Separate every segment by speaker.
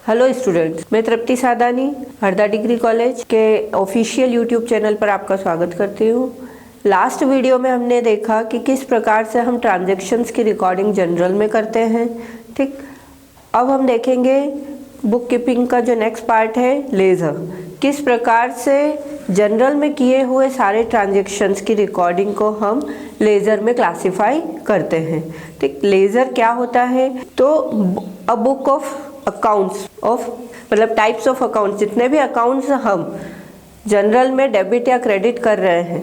Speaker 1: Hello students, मैं तृप्ति सादानी Harda degree college के official YouTube channel पर आपका स्वागत करती हूँ। लास्ट वीडियो में हमने देखा कि किस प्रकार से हम ट्रांजैक्शंस की रिकॉर्डिंग जनरल में करते हैं। ठीक, अब हम देखेंगे बुक कीपिंग का जो नेक्स्ट पार्ट है लेज़र, किस प्रकार से जनरल में किए हुए सारे ट्रांजैक्शंस की रिकॉर्डिंग को हम लेज़र में क्लासिफाई करते हैं। ठीक, लेज़र क्या होता है? तो a book of accounts of मतलब टाइप्स ऑफ अकाउंट्स, जितने भी अकाउंट्स हम जनरल में डेबिट या क्रेडिट कर रहे हैं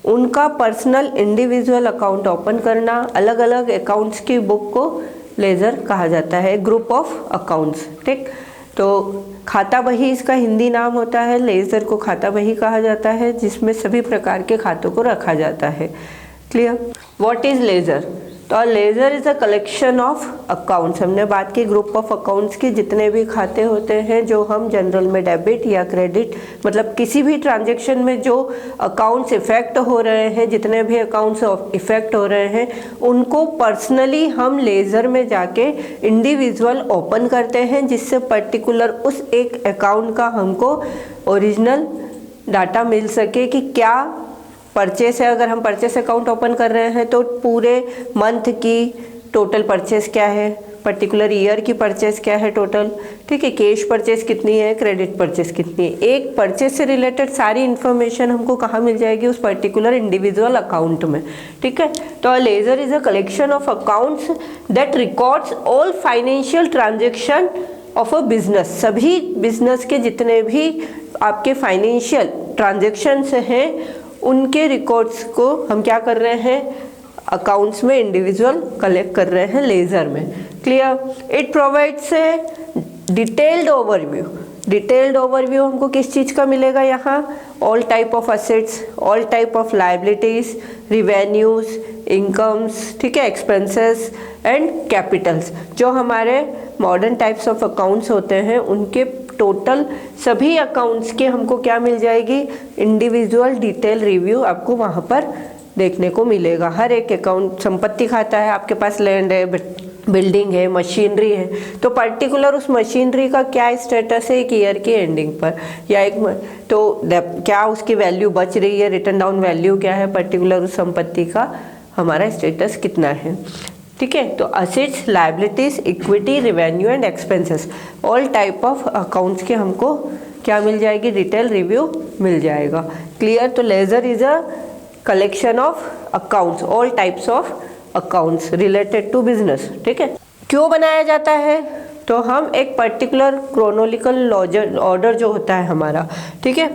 Speaker 1: उनका पर्सनल इंडिविजुअल अकाउंट ओपन करना, अलग अलग अकाउंट्स की बुक को लेज़र कहा जाता है, ग्रुप ऑफ अकाउंट्स। ठीक, तो खाता बही इसका हिंदी नाम होता है, लेज़र को खाता बही कहा जाता है, जिसमें सभी प्रकार के खातों को रखा जाता है। क्लियर? What is ledger? तो ledger is a collection of accounts. हमने बात की ग्रुप ऑफ अकाउंट्स की, जितने भी खाते होते हैं जो हम जनरल में डेबिट या क्रेडिट मतलब किसी भी ट्रांजैक्शन में जो अकाउंट्स इफेक्ट हो रहे हैं, जितने भी अकाउंट्स इफेक्ट हो रहे हैं उनको पर्सनली हम लेज़र में जाके इंडिविजुअल ओपन करते हैं, जिससे पर्टिकुलर उस एक अकाउंट का हमको ओरिजिनल डाटा मिल सके कि क्या परचेस है। अगर हम परचेस अकाउंट ओपन कर रहे हैं तो पूरे मंथ की टोटल परचेस क्या है, पर्टिकुलर ईयर की परचेस क्या है टोटल। ठीक है, कैश परचेस कितनी है, क्रेडिट परचेस कितनी है, एक परचेस से रिलेटेड सारी इन्फॉर्मेशन हमको कहाँ मिल जाएगी? उस पर्टिकुलर इंडिविजुअल अकाउंट में। ठीक है, तो ledger is a collection of accounts that records all financial transaction of a business. सभी बिजनेस के जितने भी आपके फाइनेंशियल ट्रांजेक्शन्स हैं उनके रिकॉर्ड्स को हम क्या कर रहे हैं? अकाउंट्स में इंडिविजुअल कलेक्ट कर रहे हैं लेज़र में। Clear? It provides a detailed overview. Detailed overview हमको किस चीज़ का मिलेगा यहाँ? All type of assets, all type of liabilities, revenues, incomes, ठीक है, एक्सपेंसेस एंड कैपिटल्स। जो हमारे मॉडर्न टाइप्स ऑफ अकाउंट्स होते हैं उनके टोटल सभी अकाउंट्स की हमको क्या मिल जाएगी? इंडिविजुअल डिटेल रिव्यू आपको वहाँ पर देखने को मिलेगा। हर एक अकाउंट, संपत्ति खाता है, आपके पास लैंड है, बिल्डिंग है, मशीनरी है, तो पर्टिकुलर उस मशीनरी का क्या स्टेटस है एक ईयर की एंडिंग पर, या एक तो क्या उसकी वैल्यू बच रही है, रिटर्न डाउन वैल्यू क्या है, पर्टिकुलर उस संपत्ति का हमारा स्टेटस कितना है। ठीक है, तो assets, liabilities, equity, revenue and expenses, all type of accounts के हमको क्या मिल जाएगी? डिटेल रिव्यू मिल जाएगा। क्लियर? तो ledger is a collection of accounts, all types of accounts related to business. ठीक है, क्यों बनाया जाता है? तो हम एक पर्टिकुलर क्रोनोलॉजिकल ऑर्डर जो होता है हमारा, ठीक है,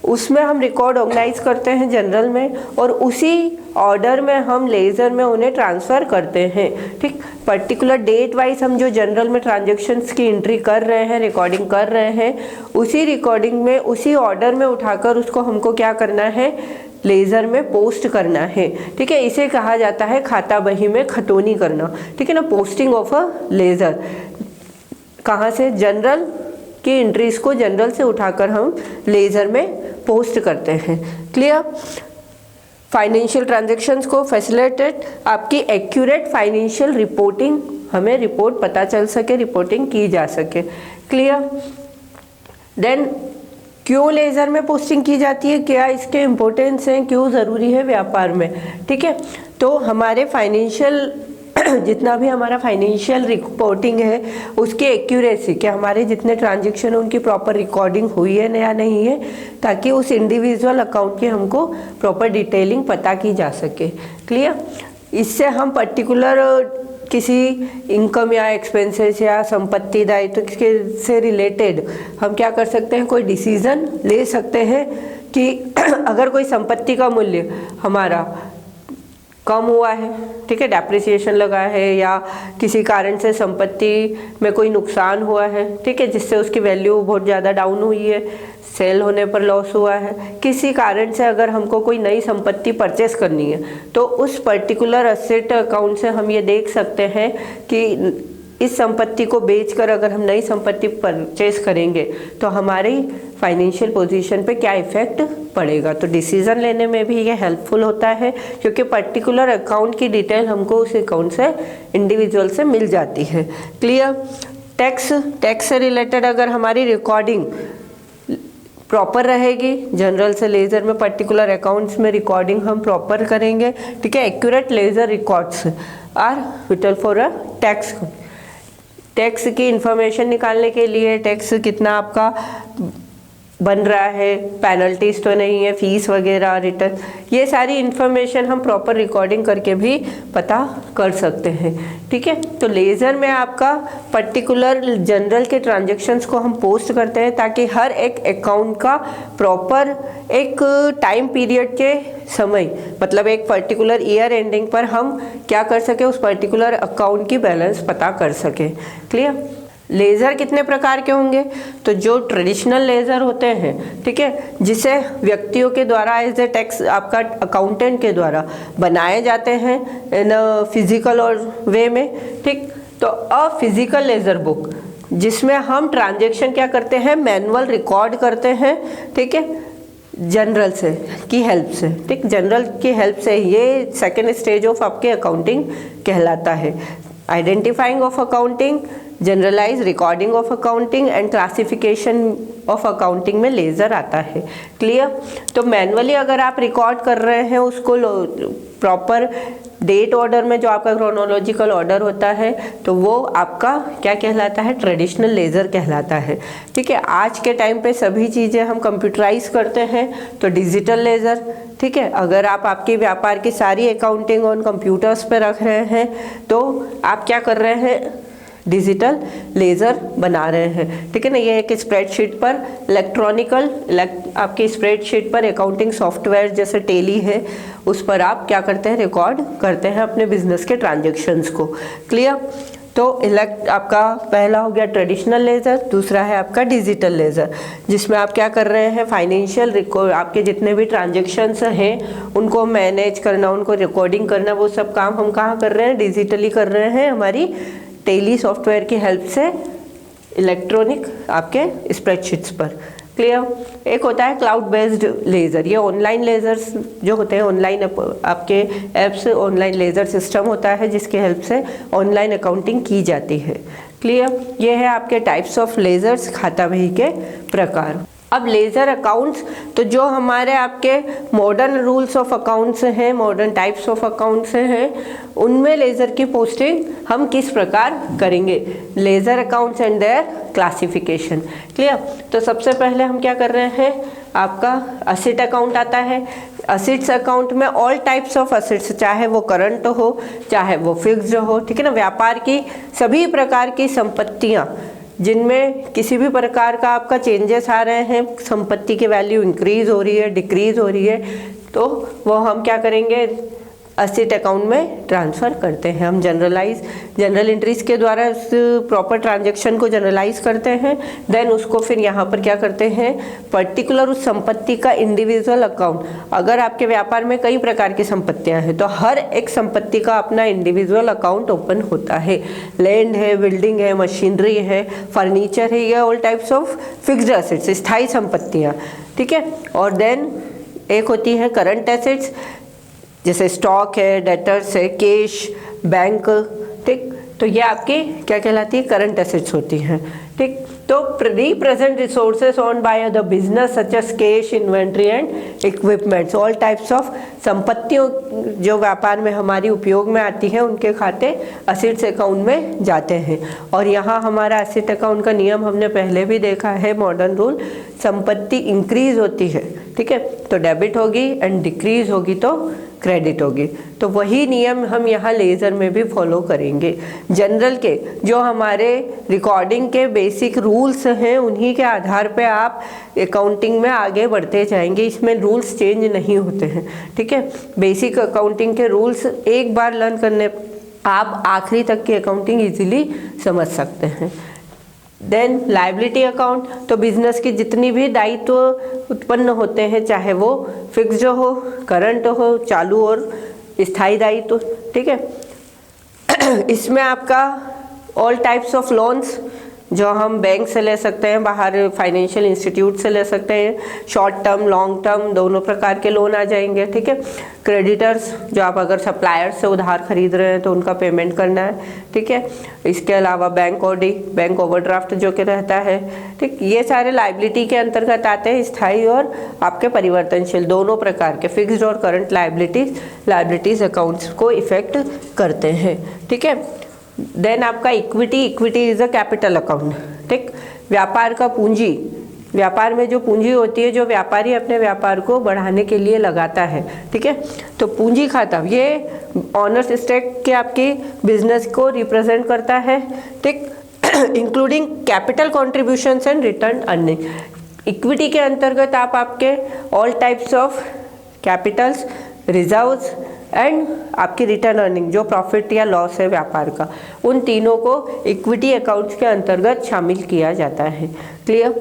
Speaker 1: उसमें हम रिकॉर्ड ऑर्गेनाइज करते हैं जनरल में, और उसी ऑर्डर में हम लेज़र में उन्हें ट्रांसफ़र करते हैं। ठीक, पर्टिकुलर डेट वाइज हम जो जनरल में ट्रांजैक्शंस की एंट्री कर रहे हैं, रिकॉर्डिंग कर रहे हैं, उसी रिकॉर्डिंग में उसी ऑर्डर में उठाकर उसको हमको क्या करना है? लेज़र में पोस्ट करना है। ठीक है, इसे कहा जाता है खाता बही में खतौनी करना। ठीक है ना, पोस्टिंग ऑफ अ लेज़र। कहाँ से? जनरल की एंट्रीज को जनरल से उठाकर हम लेज़र में पोस्ट करते हैं। क्लियर? फाइनेंशियल ट्रांजैक्शंस को फैसिलिटेट आपकी एक्यूरेट फाइनेंशियल रिपोर्टिंग, हमें रिपोर्ट पता चल सके, रिपोर्टिंग की जा सके। क्लियर? देन क्यों लेज़र में पोस्टिंग की जाती है, क्या इसके इम्पोर्टेंस हैं, क्यों ज़रूरी है व्यापार में? ठीक है, तो हमारे फाइनेंशियल जितना भी हमारा फाइनेंशियल रिपोर्टिंग है उसकी एक्यूरेसी, कि हमारे जितने ट्रांजैक्शन उनकी प्रॉपर रिकॉर्डिंग हुई है या नहीं है, ताकि उस इंडिविजुअल अकाउंट की हमको प्रॉपर डिटेलिंग पता की जा सके। क्लियर? इससे हम पर्टिकुलर किसी इनकम या एक्सपेंसेस या संपत्ति दायित्व से रिलेटेड हम क्या कर सकते हैं? कोई डिसीज़न ले सकते हैं कि अगर कोई संपत्ति का मूल्य हमारा कम हुआ है, ठीक है, डेप्रिसिएशन लगा है, या किसी कारण से संपत्ति में कोई नुकसान हुआ है, ठीक है, जिससे उसकी वैल्यू बहुत ज़्यादा डाउन हुई है, सेल होने पर लॉस हुआ है, किसी कारण से अगर हमको कोई नई संपत्ति परचेस करनी है, तो उस पर्टिकुलर असेट अकाउंट से हम ये देख सकते हैं कि इस संपत्ति को बेचकर अगर हम नई संपत्ति परचेस करेंगे तो हमारी फाइनेंशियल पोजीशन पे क्या इफेक्ट पड़ेगा। तो डिसीजन लेने में भी ये हेल्पफुल होता है, क्योंकि पर्टिकुलर अकाउंट की डिटेल हमको उस अकाउंट से इंडिविजुअल से मिल जाती है। क्लियर? टैक्स से रिलेटेड अगर हमारी रिकॉर्डिंग प्रॉपर रहेगी, जनरल से लेज़र में पर्टिकुलर अकाउंट्स में रिकॉर्डिंग हम प्रॉपर करेंगे, ठीक है। Accurate ledger records are vital for a tax की इंफॉर्मेशन निकालने के लिए, टैक्स कितना आपका बन रहा है, पेनल्टीज तो नहीं है, फीस वगैरह, रिटर्न, ये सारी इन्फॉर्मेशन हम प्रॉपर रिकॉर्डिंग करके भी पता कर सकते हैं, ठीक है। तो लेज़र में आपका पर्टिकुलर जनरल के ट्रांजैक्शंस को हम पोस्ट करते हैं ताकि हर एक अकाउंट का प्रॉपर एक टाइम पीरियड के समय, मतलब एक पर्टिकुलर ईयर एंडिंग पर हम क्या कर सके, उस पर्टिकुलर अकाउंट की बैलेंस पता कर सके। क्लियर। लेज़र कितने प्रकार के होंगे, तो जो ट्रेडिशनल लेज़र होते हैं, ठीक है, जिसे व्यक्तियों के द्वारा एज ए टैक्स आपका अकाउंटेंट के द्वारा बनाए जाते हैं इन फिजिकल और वे में, ठीक। तो अ फिजिकल लेज़र बुक जिसमें हम ट्रांजैक्शन क्या करते हैं, मैनुअल रिकॉर्ड करते हैं, ठीक है, जनरल से की हेल्प से, ठीक। जनरल की हेल्प से ये सेकेंड स्टेज ऑफ आपके अकाउंटिंग कहलाता है। Identifying of accounting, journalise recording of accounting and classification of accounting में लेज़र आता है। क्लियर। तो मैनुअली अगर आप रिकॉर्ड कर रहे हैं उसको प्रॉपर डेट ऑर्डर में, जो आपका क्रोनोलॉजिकल ऑर्डर होता है, तो वो आपका क्या कहलाता है, ट्रेडिशनल लेज़र कहलाता है, ठीक है। आज के टाइम पे सभी चीज़ें हम कंप्यूटराइज करते हैं तो डिजिटल लेज़र, ठीक है। अगर आप आपके व्यापार की सारी अकाउंटिंग ऑन कंप्यूटर्स पे रख रहे हैं तो आप क्या कर रहे हैं, डिजिटल लेज़र बना रहे हैं, ठीक है ना। ये एक स्प्रेडशीट पर आपकी स्प्रेडशीट पर अकाउंटिंग सॉफ्टवेयर जैसे टेली है, उस पर आप क्या करते हैं, रिकॉर्ड करते हैं अपने बिजनेस के ट्रांजैक्शंस को। क्लियर। तो आपका पहला हो गया ट्रेडिशनल लेज़र, दूसरा है आपका डिजिटल लेज़र, जिसमें आप क्या कर रहे हैं, फाइनेंशियल रिकॉर्ड, आपके जितने भी ट्रांजैक्शंस हैं उनको मैनेज करना, उनको रिकॉर्डिंग करना, वो सब काम हम कहाँ कर रहे हैं, डिजिटली कर रहे हैं, हमारी टेली सॉफ्टवेयर की हेल्प से, इलेक्ट्रॉनिक आपके स्प्रेडशीट्स पर। क्लियर। एक होता है क्लाउड बेस्ड लेज़र, ये ऑनलाइन लेज़र्स जो होते हैं, ऑनलाइन आपके ऐप्स, ऑनलाइन लेज़र सिस्टम होता है जिसके हेल्प से ऑनलाइन अकाउंटिंग की जाती है। क्लियर। ये है आपके टाइप्स ऑफ लेज़र्स, खाता बही के प्रकार। अब लेज़र अकाउंट्स, तो जो हमारे आपके मॉडर्न रूल्स ऑफ अकाउंट्स हैं, मॉडर्न टाइप्स ऑफ अकाउंट्स हैं, उनमें लेज़र की पोस्टिंग हम किस प्रकार करेंगे, laser accounts and there classification. Clear. तो सबसे पहले हम क्या कर रहे हैं, आपका असेट अकाउंट आता है। असेट्स अकाउंट में ऑल टाइप्स ऑफ असेट्स, चाहे वो करंट हो चाहे वो फिक्स्ड हो, ठीक है ना, व्यापार की सभी प्रकार की संपत्तियाँ जिनमें किसी भी प्रकार का आपका चेंजेस आ रहे हैं, संपत्ति की वैल्यू इंक्रीज हो रही है, डिक्रीज हो रही है, तो वो हम क्या करेंगे, असेट अकाउंट में ट्रांसफ़र करते हैं। हम जनरल एंट्रीज के द्वारा उस प्रॉपर ट्रांजैक्शन को जनरलाइज करते हैं, देन उसको फिर यहाँ पर क्या करते हैं, पर्टिकुलर उस संपत्ति का इंडिविजुअल अकाउंट, अगर आपके व्यापार में कई प्रकार की संपत्तियाँ हैं तो हर एक संपत्ति का अपना इंडिविजुअल अकाउंट ओपन होता है। लैंड है, बिल्डिंग है, मशीनरी है, फर्नीचर है, ये all types of fixed assets, स्थायी संपत्तियाँ, ठीक है। और देन एक होती है करंट एसेट्स, जैसे स्टॉक है, डेटर्स है, कैश, बैंक, ठीक। तो ये आपकी क्या कहलाती है, करंट एसेट्स होती हैं, ठीक। तो present resources own by the business such as cash, inventory and equipments, all types of संपत्तियों जो व्यापार में हमारी उपयोग में आती है, उनके खाते असेट्स अकाउंट में जाते हैं। और यहाँ हमारा असेट अकाउंट का नियम हमने पहले भी देखा है, मॉडर्न रूल, संपत्ति इंक्रीज होती है, ठीक है, तो डेबिट होगी, एंड डिक्रीज होगी तो क्रेडिट होगी। तो वही नियम हम यहाँ लेज़र में भी फॉलो करेंगे। जनरल के जो हमारे रिकॉर्डिंग के बेसिक रूल्स हैं, उन्हीं के आधार पे आप अकाउंटिंग में आगे बढ़ते जाएंगे, इसमें रूल्स चेंज नहीं होते हैं, ठीक है। बेसिक अकाउंटिंग के रूल्स एक बार लर्न करने आप आखिरी तक की अकाउंटिंग इजीली समझ सकते हैं। देन लायबिलिटी अकाउंट, तो बिजनेस की जितनी भी दायित्व उत्पन्न होते हैं, चाहे वो फिक्स्ड हो, करंट हो, चालू और स्थायी दायित्व, ठीक है। इसमें आपका ऑल टाइप्स ऑफ लोन्स, जो हम बैंक से ले सकते हैं, बाहर फाइनेंशियल इंस्टीट्यूट से ले सकते हैं, शॉर्ट टर्म लॉन्ग टर्म दोनों प्रकार के लोन आ जाएंगे, ठीक है। क्रेडिटर्स, जो आप अगर सप्लायर्स से उधार खरीद रहे हैं तो उनका पेमेंट करना है, ठीक है। इसके अलावा बैंक ओडी, बैंक ओवरड्राफ्ट जो कि रहता है, ठीक, ये सारे लाइबिलिटी के अंतर्गत आते हैं, स्थायी और आपके परिवर्तनशील दोनों प्रकार के फिक्स्ड और करंट लाइबिलिटीज अकाउंट्स को इफेक्ट करते हैं, ठीक है। देन आपका equity is a capital account, ठीक। व्यापार का पूंजी, व्यापार में जो पूंजी होती है जो व्यापारी अपने व्यापार को बढ़ाने के लिए लगाता है, ठीक है। तो पूंजी खाता ये ऑनर्स स्टेक के आपके बिजनेस को रिप्रेजेंट करता है, ठीक, including capital contributions and return earning. Equity के अंतर्गत आप आपके all types of Capitals, reserves and आपकी रिटर्न अर्निंग, जो प्रॉफिट या लॉस है व्यापार का, उन तीनों को इक्विटी अकाउंट्स के अंतर्गत शामिल किया जाता है। Clear?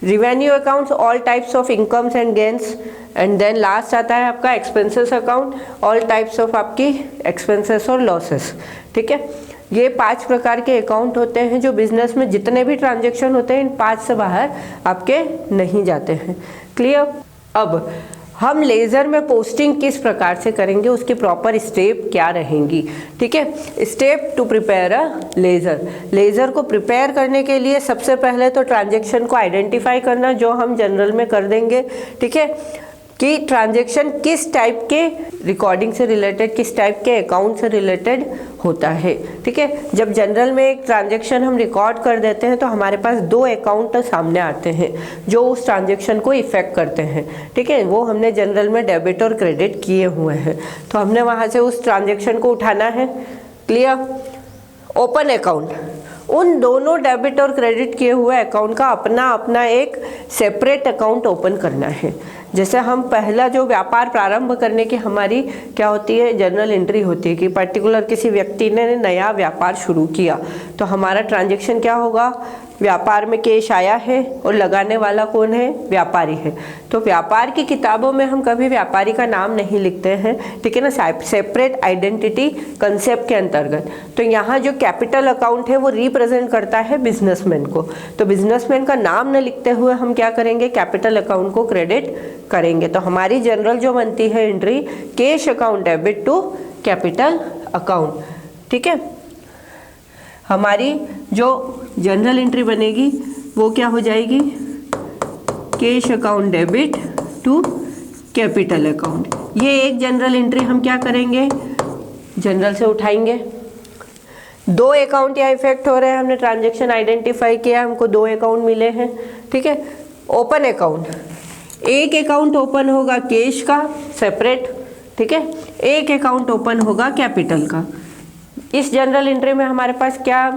Speaker 1: Revenue accounts, all types of incomes and gains, and then last आता है आपका expenses account, all types of आपकी एक्सपेंसेस और लॉसेस, ठीक है। ये 5 प्रकार के अकाउंट होते हैं जो बिजनेस में जितने भी ट्रांजैक्शन होते हैं इन 5 से बाहर आपके नहीं जाते हैं। क्लियर? अब हम लेज़र में पोस्टिंग किस प्रकार से करेंगे, उसकी प्रॉपर स्टेप क्या रहेंगी, ठीक है। Step to prepare a ledger. Ledger को प्रिपेयर करने के लिए सबसे पहले तो ट्रांजैक्शन को आइडेंटिफाई करना, जो हम जनरल में कर देंगे, ठीक है, कि ट्रांजैक्शन किस टाइप के रिकॉर्डिंग से रिलेटेड, किस टाइप के अकाउंट से रिलेटेड होता है, ठीक है। जब जनरल में एक ट्रांजैक्शन हम रिकॉर्ड कर देते हैं तो हमारे पास 2 अकाउंट सामने आते हैं जो उस ट्रांजैक्शन को इफेक्ट करते हैं, ठीक है। वो हमने जनरल में डेबिट और क्रेडिट किए हुए हैं, तो हमने वहाँ से उस ट्रांजैक्शन को उठाना है। क्लियर? ओपन अकाउंट, उन दोनों डेबिट और क्रेडिट किए हुए अकाउंट का अपना अपना एक सेपरेट अकाउंट ओपन करना है। जैसे हम पहला जो व्यापार प्रारंभ करने की हमारी क्या होती है, जर्नल एंट्री होती है कि पर्टिकुलर किसी व्यक्ति ने नया व्यापार शुरू किया, तो हमारा ट्रांजैक्शन क्या होगा, व्यापार में कैश आया है और लगाने वाला कौन है, व्यापारी है। तो व्यापार की किताबों में हम कभी व्यापारी का नाम नहीं लिखते हैं, ठीक है ना, सेपरेट आइडेंटिटी कंसेप्ट के अंतर्गत। तो यहाँ जो कैपिटल अकाउंट है वो रिप्रेजेंट करता है बिजनेसमैन को, तो बिजनेसमैन का नाम न लिखते हुए हम क्या करेंगे, कैपिटल अकाउंट को क्रेडिट करेंगे। तो हमारी जनरल जो बनती है entry, cash account debit to capital account, ठीक है। हमारी जो जनरल एंट्री बनेगी वो क्या हो जाएगी, cash account debit to capital account. ये एक जनरल एंट्री हम क्या करेंगे, जनरल से उठाएंगे। 2 अकाउंट या इफेक्ट हो रहे हैं, हमने ट्रांजैक्शन आइडेंटिफाई किया, हमको 2 अकाउंट मिले हैं, ठीक है। ओपन अकाउंट, एक अकाउंट ओपन होगा कैश का सेपरेट, ठीक है, एक अकाउंट ओपन होगा कैपिटल का। इस जनरल एंट्री में हमारे पास क्या,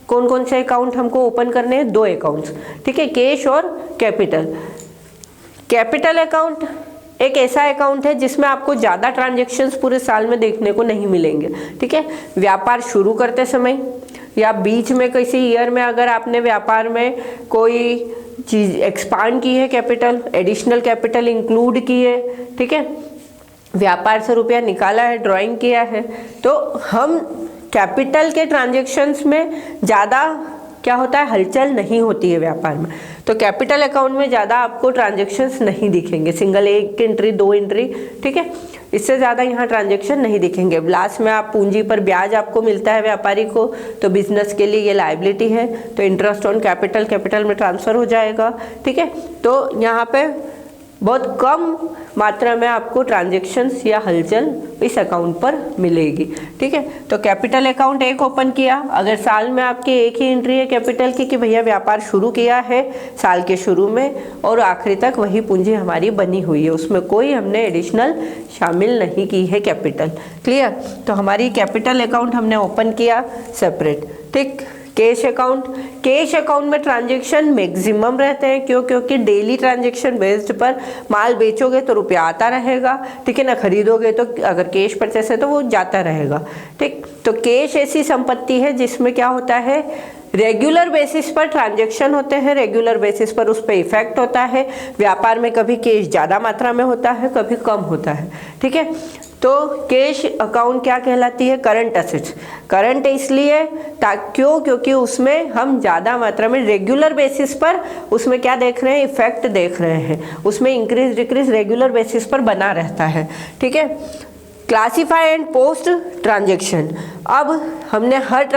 Speaker 1: कौन कौन से अकाउंट हमको ओपन करने हैं, 2 अकाउंट्स, ठीक है, कैश और कैपिटल। कैपिटल अकाउंट एक ऐसा अकाउंट है जिसमें आपको ज़्यादा ट्रांजैक्शंस पूरे साल में देखने को नहीं मिलेंगे, ठीक है। व्यापार शुरू करते समय या बीच में किसी ईयर में अगर आपने व्यापार में कोई चीज़ एक्सपांड की है, कैपिटल एडिशनल कैपिटल इंक्लूड की है, ठीक है, व्यापार से रुपया निकाला है, ड्राइंग किया है, तो हम कैपिटल के ट्रांजैक्शंस में ज़्यादा क्या होता है, हलचल नहीं होती है व्यापार में। तो कैपिटल अकाउंट में ज़्यादा आपको ट्रांजैक्शंस नहीं दिखेंगे, सिंगल 1 एंट्री 2 एंट्री, ठीक है, इससे ज़्यादा यहाँ ट्रांजैक्शन नहीं दिखेंगे। लास्ट में आप पूंजी पर ब्याज आपको मिलता है व्यापारी को, तो बिजनेस के लिए ये लायबिलिटी है, तो इंटरेस्ट ऑन कैपिटल में ट्रांसफ़र हो जाएगा, ठीक है। तो यहाँ पे बहुत कम मात्रा में आपको ट्रांजैक्शंस या हलचल इस अकाउंट पर मिलेगी, ठीक है। तो कैपिटल अकाउंट एक ओपन किया, अगर साल में आपकी एक ही एंट्री है कैपिटल की कि भैया व्यापार शुरू किया है साल के शुरू में और आखिरी तक वही पूंजी हमारी बनी हुई है, उसमें कोई हमने एडिशनल शामिल नहीं की है कैपिटल। क्लियर? तो हमारी कैपिटल अकाउंट हमने ओपन किया सेपरेट, ठीक। कैश अकाउंट में ट्रांजैक्शन मैक्सिमम रहते हैं, क्यों, क्योंकि डेली ट्रांजैक्शन बेस्ड पर माल बेचोगे तो रुपया आता रहेगा, ठीक है ना, खरीदोगे तो अगर कैश परचेस है तो वो जाता रहेगा, ठीक। तो कैश ऐसी संपत्ति है जिसमें क्या होता है, रेगुलर बेसिस पर ट्रांजैक्शन होते हैं, रेगुलर बेसिस पर उस पर इफेक्ट होता है। व्यापार में कभी कैश ज़्यादा मात्रा में होता है, कभी कम होता है, ठीक है। तो कैश अकाउंट क्या कहलाती है? Current assets. करंट इसलिए क्योंकि उसमें हम ज़्यादा मात्रा में रेगुलर बेसिस पर उसमें क्या देख रहे हैं? इफेक्ट देख रहे हैं, उसमें इंक्रीज डिक्रीज रेगुलर बेसिस पर बना रहता है। ठीक है। Classify and post transaction. अब हमने हर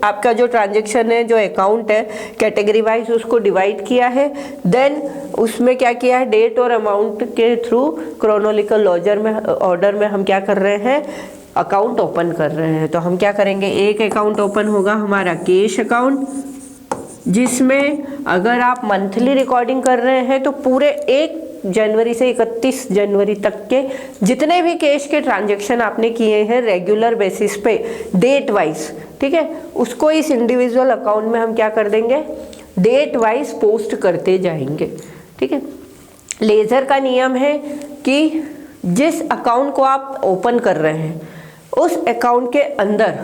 Speaker 1: आपका जो ट्रांजेक्शन है, जो अकाउंट है, कैटेगरी वाइज उसको डिवाइड किया है। देन उसमें क्या किया है? डेट और अमाउंट के थ्रू क्रोनोलॉजिकल ऑर्डर में हम क्या कर रहे हैं? अकाउंट ओपन कर रहे हैं। तो हम क्या करेंगे? एक अकाउंट ओपन होगा हमारा कैश अकाउंट, जिसमें अगर आप मंथली रिकॉर्डिंग कर रहे हैं तो पूरे 1 जनवरी से 31 जनवरी तक के जितने भी कैश के ट्रांजैक्शन आपने किए हैं रेगुलर बेसिस पे डेट वाइज, ठीक है, उसको इस इंडिविजुअल अकाउंट में हम क्या कर देंगे? डेट वाइज पोस्ट करते जाएंगे। ठीक है। लेजर का नियम है कि जिस अकाउंट को आप ओपन कर रहे हैं उस अकाउंट के अंदर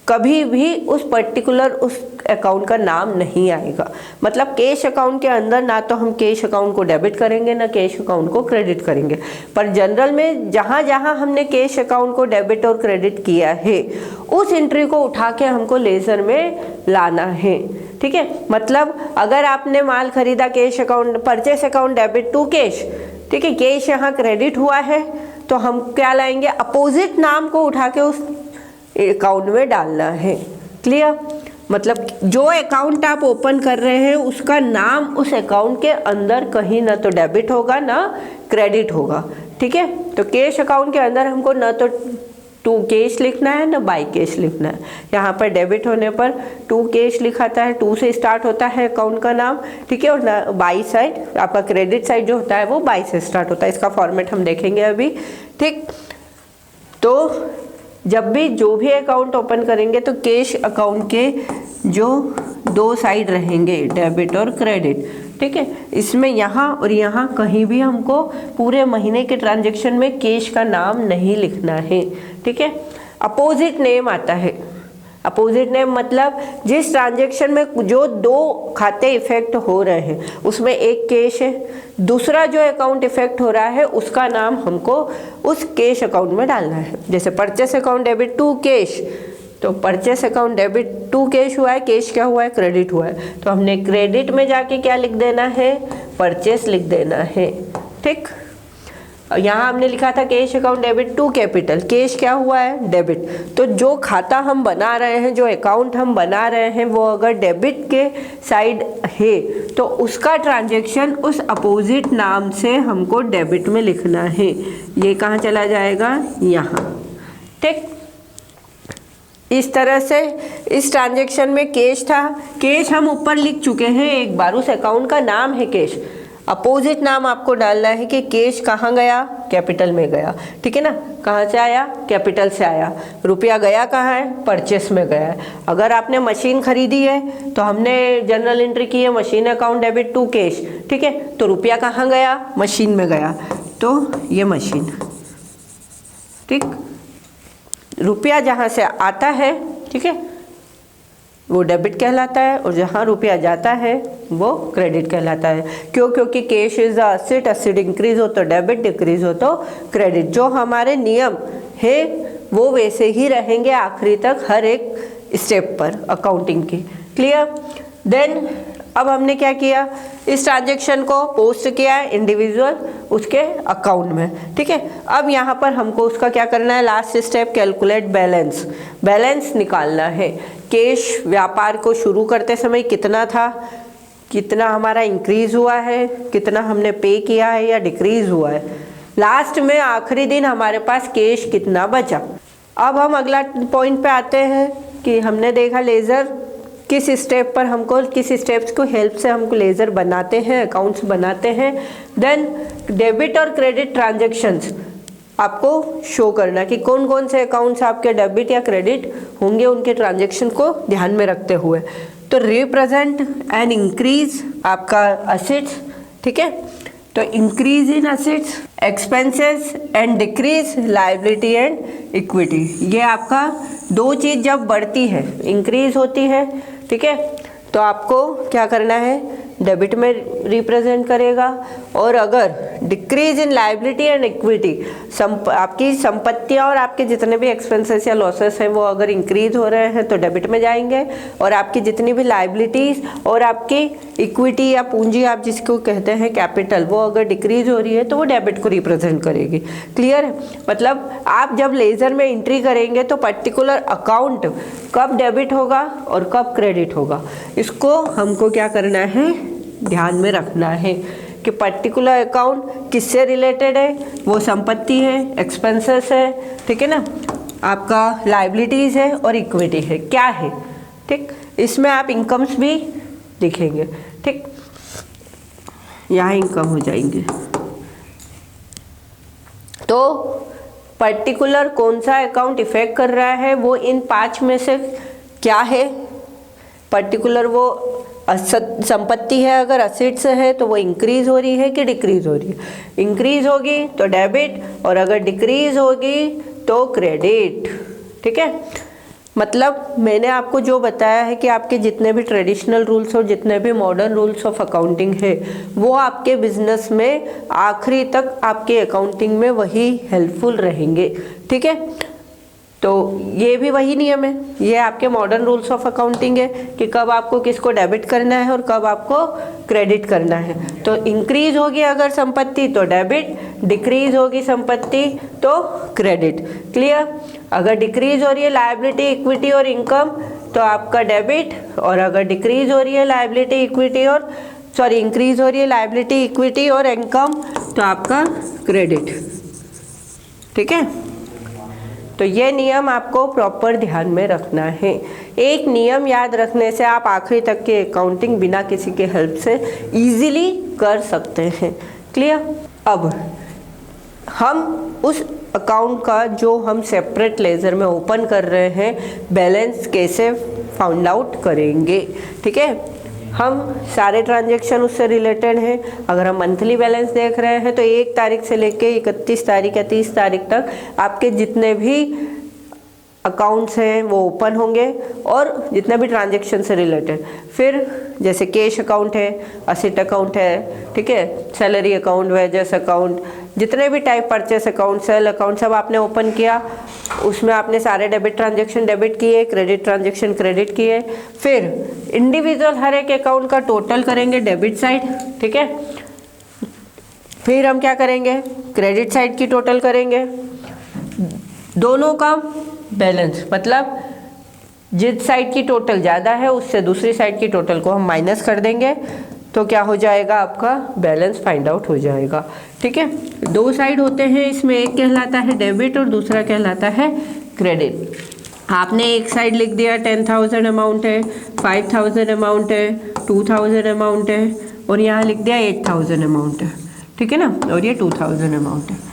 Speaker 1: कभी भी उस पर्टिकुलर उस अकाउंट का नाम नहीं आएगा। मतलब कैश अकाउंट के अंदर ना तो हम कैश अकाउंट को डेबिट करेंगे ना कैश अकाउंट को क्रेडिट करेंगे, पर जनरल में जहाँ जहाँ हमने कैश अकाउंट को डेबिट और क्रेडिट किया है उस एंट्री को उठा के हमको लेजर में लाना है। ठीक है। मतलब अगर आपने माल खरीदा cash account, purchase account debit to cash, ठीक है, कैश यहाँ क्रेडिट हुआ है तो हम क्या लाएंगे? अपोजिट नाम को उठा के उस अकाउंट में डालना है। क्लियर? मतलब जो अकाउंट आप ओपन कर रहे हैं उसका नाम उस अकाउंट के अंदर कहीं ना तो डेबिट होगा ना क्रेडिट होगा। ठीक है। तो कैश अकाउंट के अंदर हमको ना तो टू कैश लिखना है ना बाई कैश लिखना है। यहाँ पर डेबिट होने पर टू कैश लिखाता है, 2 से स्टार्ट होता है अकाउंट का नाम। ठीक है। और बाई साइड आपका क्रेडिट साइड जो होता है वो बाई से स्टार्ट होता है। इसका फॉर्मेट हम देखेंगे अभी। ठीक। तो जब भी जो भी अकाउंट ओपन करेंगे तो कैश अकाउंट के जो 2 साइड रहेंगे डेबिट और क्रेडिट। ठीक है। इसमें यहाँ और यहाँ कहीं भी हमको पूरे महीने के ट्रांजैक्शन में कैश का नाम नहीं लिखना है। ठीक है। अपोजिट नेम आता है। अपोजिट नेम मतलब जिस ट्रांजैक्शन में जो 2 खाते इफेक्ट हो रहे हैं उसमें एक कैश है, दूसरा जो अकाउंट इफेक्ट हो रहा है उसका नाम हमको उस कैश अकाउंट में डालना है। जैसे purchase account debit to cash, तो purchase account debit to cash हुआ है, कैश क्या हुआ है? क्रेडिट हुआ है। तो हमने क्रेडिट में जाके क्या लिख देना है? परचेस लिख देना है। ठीक। यहाँ हमने लिखा था cash account debit to capital, cash क्या हुआ है? डेबिट। तो जो खाता हम बना रहे हैं, जो अकाउंट हम बना रहे हैं, वो अगर डेबिट के साइड है तो उसका ट्रांजैक्शन उस अपोजिट नाम से हमको डेबिट में लिखना है। ये कहाँ चला जाएगा? यहाँ। ठीक। इस तरह से इस ट्रांजैक्शन में कैश था, कैश हम ऊपर लिख चुके हैं एक बार, उस अकाउंट का नाम है कैश। अपोजिट नाम आपको डालना है कि कैश कहाँ गया? कैपिटल में गया। ठीक है ना। कहाँ से आया? कैपिटल से आया। रुपया गया कहाँ है? परचेस में गया है। अगर आपने मशीन खरीदी है तो हमने जनरल एंट्री की है machine account debit to cash. ठीक है। तो रुपया कहाँ गया? मशीन में गया। तो ये मशीन। ठीक। रुपया जहाँ से आता है, ठीक है, वो डेबिट कहलाता है, और जहाँ रुपया जाता है वो क्रेडिट कहलाता है। क्यों? क्योंकि cash is asset, asset increase हो तो डेबिट, डिक्रीज हो तो क्रेडिट। जो हमारे नियम है वो वैसे ही रहेंगे आखिरी तक हर एक स्टेप पर अकाउंटिंग की। क्लियर? देन अब हमने क्या किया? इस ट्रांजैक्शन को पोस्ट किया इंडिविजुअल उसके अकाउंट में। ठीक है। अब यहाँ पर हमको उसका क्या करना है? Last step calculate balance. Balance निकालना है। कैश व्यापार को शुरू करते समय कितना था, कितना हमारा इंक्रीज हुआ है, कितना हमने पे किया है या डिक्रीज हुआ है, लास्ट में आखिरी दिन हमारे पास कैश कितना बचा। अब हम अगला पॉइंट पे आते हैं कि हमने देखा लेजर किस स्टेप पर हमको, किस स्टेप्स को हेल्प से हमको लेजर बनाते हैं, अकाउंट्स बनाते हैं। देन डेबिट और क्रेडिट ट्रांजैक्शंस आपको शो करना कि कौन कौन से अकाउंट्स आपके डेबिट या क्रेडिट होंगे, उनके ट्रांजैक्शन को ध्यान में रखते हुए। तो रिप्रेजेंट एंड इंक्रीज आपका असेट्स। ठीक है। तो increase in assets, expenses and decrease liability and equity. ये आपका 2 चीज़ जब बढ़ती है, इंक्रीज होती है, ठीक है, तो आपको क्या करना है? डेबिट में रिप्रेजेंट करेगा, और अगर decrease in liability and equity, आपकी संपत्तियां और आपके जितने भी एक्सपेंसेस या लॉसेस हैं वो अगर इंक्रीज हो रहे हैं तो डेबिट में जाएंगे, और आपकी जितनी भी लायबिलिटीज और आपकी इक्विटी या पूंजी आप जिसको कहते हैं कैपिटल, वो अगर डिक्रीज हो रही है तो वो डेबिट को रिप्रेजेंट करेगी। क्लियर है? मतलब आप जब लेजर में एंट्री करेंगे तो पर्टिकुलर अकाउंट कब डेबिट होगा और कब क्रेडिट होगा, इसको हमको क्या करना है, ध्यान में रखना है कि पर्टिकुलर अकाउंट किससे रिलेटेड है, वो संपत्ति है, एक्सपेंसेस है, ठीक है ना, आपका लायबिलिटीज है और इक्विटी है, क्या है, ठीक। इसमें आप इनकम्स भी लिखेंगे, ठीक, यहाँ इनकम हो जाएंगे। तो पर्टिकुलर कौन सा अकाउंट इफेक्ट कर रहा है, वो इन 5 में से क्या है, पर्टिकुलर वो संपत्ति है, अगर असेट्स है तो वो इंक्रीज हो रही है कि डिक्रीज हो रही है, इंक्रीज होगी तो डेबिट और अगर डिक्रीज होगी तो क्रेडिट, ठीक है। मतलब मैंने आपको जो बताया है कि आपके जितने भी ट्रेडिशनल रूल्स और जितने भी मॉडर्न रूल्स ऑफ अकाउंटिंग है वो आपके बिजनेस में आखिरी तक आपके अकाउंटिंग में वही हेल्पफुल रहेंगे, ठीक है। तो ये भी वही नियम है, ये आपके मॉडर्न रूल्स ऑफ अकाउंटिंग है कि कब आपको किसको डेबिट करना है और कब आपको क्रेडिट करना है। तो इंक्रीज होगी अगर संपत्ति तो डेबिट, डिक्रीज होगी संपत्ति तो क्रेडिट। क्लियर? अगर डिक्रीज हो रही है लायबिलिटी, इक्विटी और इनकम तो आपका डेबिट, और अगर डिक्रीज हो रही है लायबिलिटी, इक्विटी और इंक्रीज हो रही है लायबिलिटी, इक्विटी और इनकम तो आपका क्रेडिट, ठीक है। तो ये नियम आपको प्रॉपर ध्यान में रखना है। एक नियम याद रखने से आप आखिरी तक की अकाउंटिंग बिना किसी के हेल्प से इजीली कर सकते हैं। क्लियर? अब हम उस अकाउंट का जो हम सेपरेट लेजर में ओपन कर रहे हैं बैलेंस कैसे फाइंड आउट करेंगे, ठीक है। हम सारे ट्रांजैक्शन उससे रिलेटेड हैं। अगर हम मंथली बैलेंस देख रहे हैं तो 1 तारीख से लेके 31 तारीख या 30 तारीख तक आपके जितने भी अकाउंट्स हैं वो ओपन होंगे और जितने भी ट्रांजैक्शन से रिलेटेड। फिर जैसे कैश अकाउंट है, असेट अकाउंट है, ठीक है, सैलरी अकाउंट, वेजेस अकाउंट, जितने भी type purchase account, sale account सब आपने ओपन किया, उसमें आपने सारे डेबिट ट्रांजैक्शन डेबिट किए, क्रेडिट ट्रांजैक्शन क्रेडिट किए। फिर इंडिविजुअल हर एक अकाउंट का टोटल करेंगे डेबिट साइड, ठीक है। फिर हम क्या करेंगे, क्रेडिट साइड की टोटल करेंगे, दोनों का बैलेंस, मतलब जिस साइड की टोटल ज़्यादा है उससे दूसरी साइड की टोटल को हम माइनस कर देंगे तो क्या हो जाएगा, आपका बैलेंस फाइंड आउट हो जाएगा, ठीक है। 2 साइड होते हैं इसमें, एक कहलाता है डेबिट और दूसरा कहलाता है क्रेडिट। आपने एक साइड लिख दिया 10,000 अमाउंट है, 5,000 अमाउंट है, 2,000 अमाउंट है, और यहाँ लिख दिया 8,000 अमाउंट है, ठीक है ना, और ये 2,000 अमाउंट है।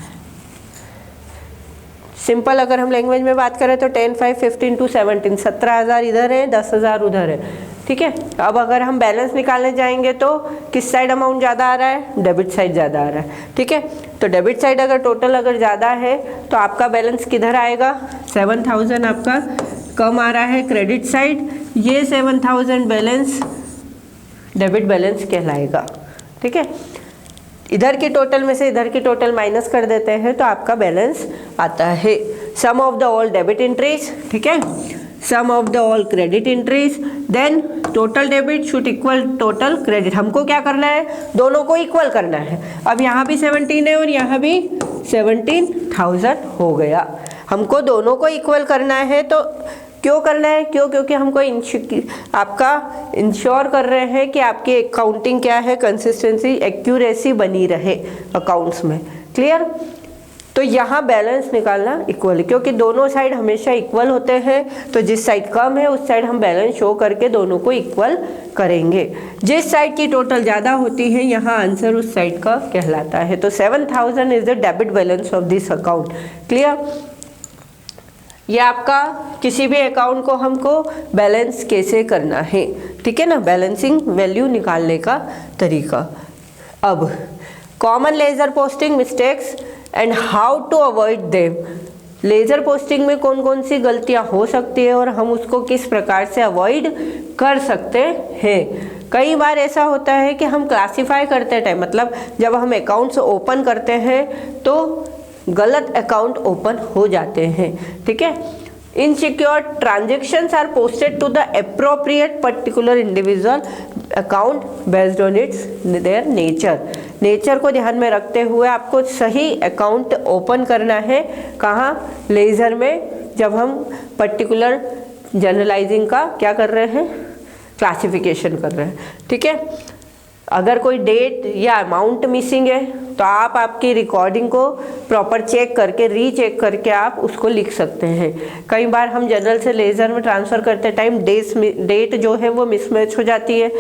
Speaker 1: सिंपल अगर हम लैंग्वेज में बात करें तो 10, 5, 15 to 17, 17,000 इधर है, 10,000 उधर है, ठीक है। अब अगर हम बैलेंस निकालने जाएंगे तो किस साइड अमाउंट ज़्यादा आ रहा है, डेबिट साइड ज़्यादा आ रहा है, ठीक है। तो डेबिट साइड अगर टोटल अगर ज़्यादा है तो आपका बैलेंस किधर आएगा, 7,000 आपका कम आ रहा है क्रेडिट साइड, ये 7,000 बैलेंस डेबिट बैलेंस कहलाएगा, ठीक है। इधर की टोटल में से इधर की टोटल माइनस कर देते हैं तो आपका बैलेंस आता है sum of the all debit entries, ठीक है, sum of the all credit entries, then total debit should equal total credit. हमको क्या करना है, दोनों को इक्वल करना है। अब यहाँ भी 17 है और यहाँ भी 17,000 हो गया, हमको दोनों को इक्वल करना है। तो क्यों करना है, क्योंकि हमको आपका इंश्योर कर रहे हैं कि आपकी अकाउंटिंग क्या है, कंसिस्टेंसी, एक्यूरेसी बनी रहे अकाउंट्स में। क्लियर? तो यहाँ बैलेंस निकालना इक्वल, क्योंकि दोनों साइड हमेशा इक्वल होते हैं, तो जिस साइड कम है उस साइड हम बैलेंस शो करके दोनों को इक्वल करेंगे। जिस साइड की टोटल ज़्यादा होती है यहाँ आंसर उस साइड का कहलाता है। तो 7,000 is the debit balance of this account. Clear? ये आपका किसी भी अकाउंट को हमको बैलेंस कैसे करना है, ठीक है ना, बैलेंसिंग वैल्यू निकालने का तरीका। अब common ledger posting mistakes and how to avoid them. Ledger posting में कौन कौन सी गलतियां हो सकती है और हम उसको किस प्रकार से अवॉइड कर सकते हैं। कई बार ऐसा होता है कि हम क्लासिफाई करते टाइम, मतलब जब हम अकाउंट्स ओपन करते हैं तो गलत अकाउंट ओपन हो जाते हैं, ठीक है। Insecure transactions are posted to the appropriate particular individual account based on its their nature को ध्यान में रखते हुए आपको सही अकाउंट ओपन करना है। कहाँ? लेजर में, जब हम पर्टिकुलर जनरलाइजिंग का क्या कर रहे हैं, क्लासिफिकेशन कर रहे हैं, ठीक है। अगर कोई डेट या अमाउंट मिसिंग है तो आप आपकी रिकॉर्डिंग को प्रॉपर चेक करके रीचेक करके आप उसको लिख सकते हैं। कई बार हम जनरल से लेजर में ट्रांसफ़र करते टाइम डेट जो है वो मिसमैच हो जाती है,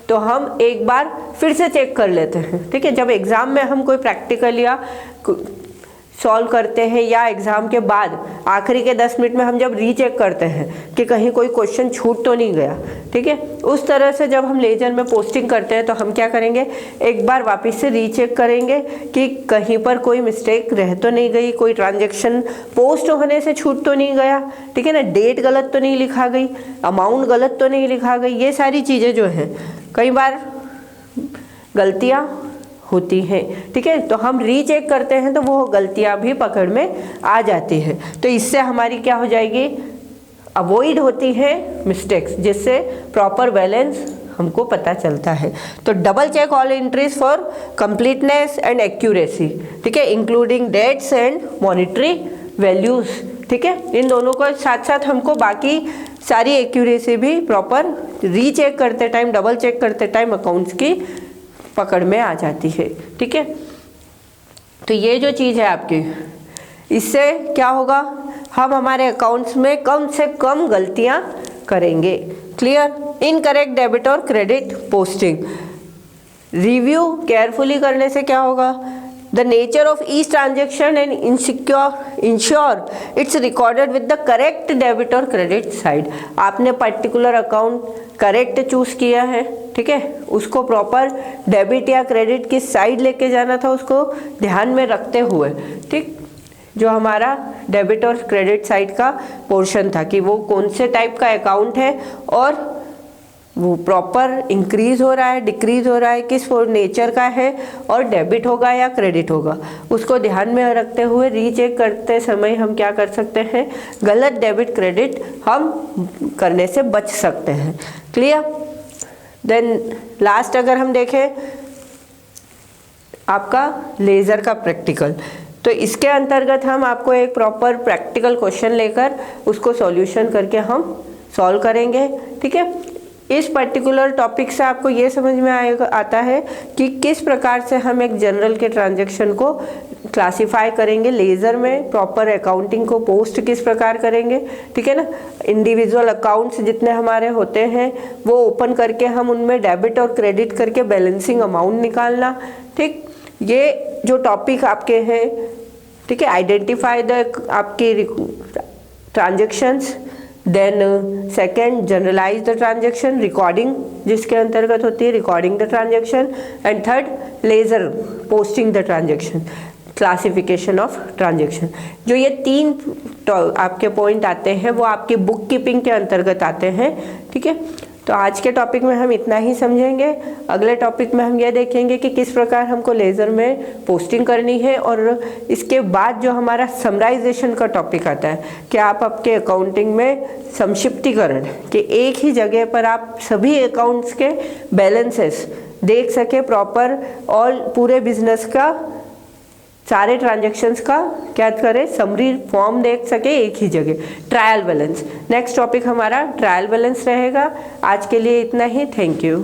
Speaker 1: तो हम एक बार फिर से चेक कर लेते हैं, ठीक है। जब एग्ज़ाम में हम कोई प्रैक्टिकल या सॉल्व करते हैं या एग्ज़ाम के बाद आखिरी के 10 मिनट में हम जब रीचेक करते हैं कि कहीं कोई क्वेश्चन छूट तो नहीं गया, ठीक है, उस तरह से जब हम लेजर में पोस्टिंग करते हैं तो हम क्या करेंगे, एक बार वापस से रीचेक करेंगे कि कहीं पर कोई मिस्टेक रह तो नहीं गई, कोई ट्रांजैक्शन पोस्ट होने से छूट तो नहीं गया, ठीक है ना, डेट गलत तो नहीं लिखा गई, अमाउंट गलत तो नहीं लिखा गई। ये सारी चीज़ें जो हैं कई बार गलतियाँ होती हैं, ठीक है, तो हम रीचेक करते हैं तो वो गलतियां भी पकड़ में आ जाती है। तो इससे हमारी क्या हो जाएगी, अवॉइड होती है मिस्टेक्स, जिससे प्रॉपर बैलेंस हमको पता चलता है। तो double check all entries for completeness and accuracy, ठीक है, including dates and monetary values, ठीक है। इन दोनों को साथ साथ हमको बाकी सारी एक्यूरेसी भी प्रॉपर रीचेक करते टाइम, डबल चेक करते टाइम अकाउंट्स की पकड़ में आ जाती है, ठीक है। तो ये जो चीज़ है आपकी, इससे क्या होगा, हम हमारे अकाउंट्स में कम से कम गलतियां करेंगे। क्लियर? इनकरेक्ट डेबिट और क्रेडिट पोस्टिंग रिव्यू केयरफुली करने से क्या होगा, the nature of each transaction and ensure it's recorded with the correct debit और क्रेडिट साइड। आपने पर्टिकुलर अकाउंट करेक्ट चूज किया है, ठीक है, उसको प्रॉपर डेबिट या क्रेडिट की साइड लेके जाना था, उसको ध्यान में रखते हुए, ठीक, जो हमारा डेबिट और क्रेडिट साइड का पोर्शन था कि वो कौन से टाइप का अकाउंट है और वो प्रॉपर इंक्रीज हो रहा है, डिक्रीज हो रहा है, किस नेचर का है, और डेबिट होगा या क्रेडिट होगा, उसको ध्यान में रखते हुए रीचेक करते समय हम क्या कर सकते हैं, गलत डेबिट क्रेडिट हम करने से बच सकते हैं। क्लियर? देन लास्ट अगर हम देखें आपका लेज़र का प्रैक्टिकल, तो इसके अंतर्गत हम आपको एक प्रॉपर प्रैक्टिकल क्वेश्चन लेकर उसको सॉल्यूशन करके हम सॉल्व करेंगे, ठीक है। इस पर्टिकुलर टॉपिक से आपको ये समझ में आता है कि किस प्रकार से हम एक जनरल के ट्रांजैक्शन को क्लासिफाई करेंगे, लेज़र में प्रॉपर अकाउंटिंग को पोस्ट किस प्रकार करेंगे, ठीक है ना, इंडिविजुअल अकाउंट्स जितने हमारे होते हैं वो ओपन करके हम उनमें डेबिट और क्रेडिट करके बैलेंसिंग अमाउंट निकालना, ठीक, ये जो टॉपिक आपके हैं, ठीक है, आइडेंटिफाई द आपकी transactions, then second journalise the transaction, recording जिसके अंतर्गत होती है recording the transaction, and third ledger posting the transaction, classification of transaction. जो ये तीन आपके पॉइंट आते हैं वो आपकी बुक कीपिंग के अंतर्गत आते हैं, ठीक है। तो आज के टॉपिक में हम इतना ही समझेंगे। अगले टॉपिक में हम ये देखेंगे कि किस प्रकार हमको लेज़र में पोस्टिंग करनी है, और इसके बाद जो हमारा समराइजेशन का टॉपिक आता है कि आप आपके अकाउंटिंग में संक्षिप्तीकरण कि एक ही जगह पर आप सभी अकाउंट्स के बैलेंसेस देख सके प्रॉपर, और पूरे बिजनेस का सारे ट्रांजैक्शंस का क्या करें, समरी फॉर्म देख सके एक ही जगह। ट्रायल बैलेंस नेक्स्ट टॉपिक हमारा ट्रायल बैलेंस रहेगा। आज के लिए इतना ही, थैंक यू।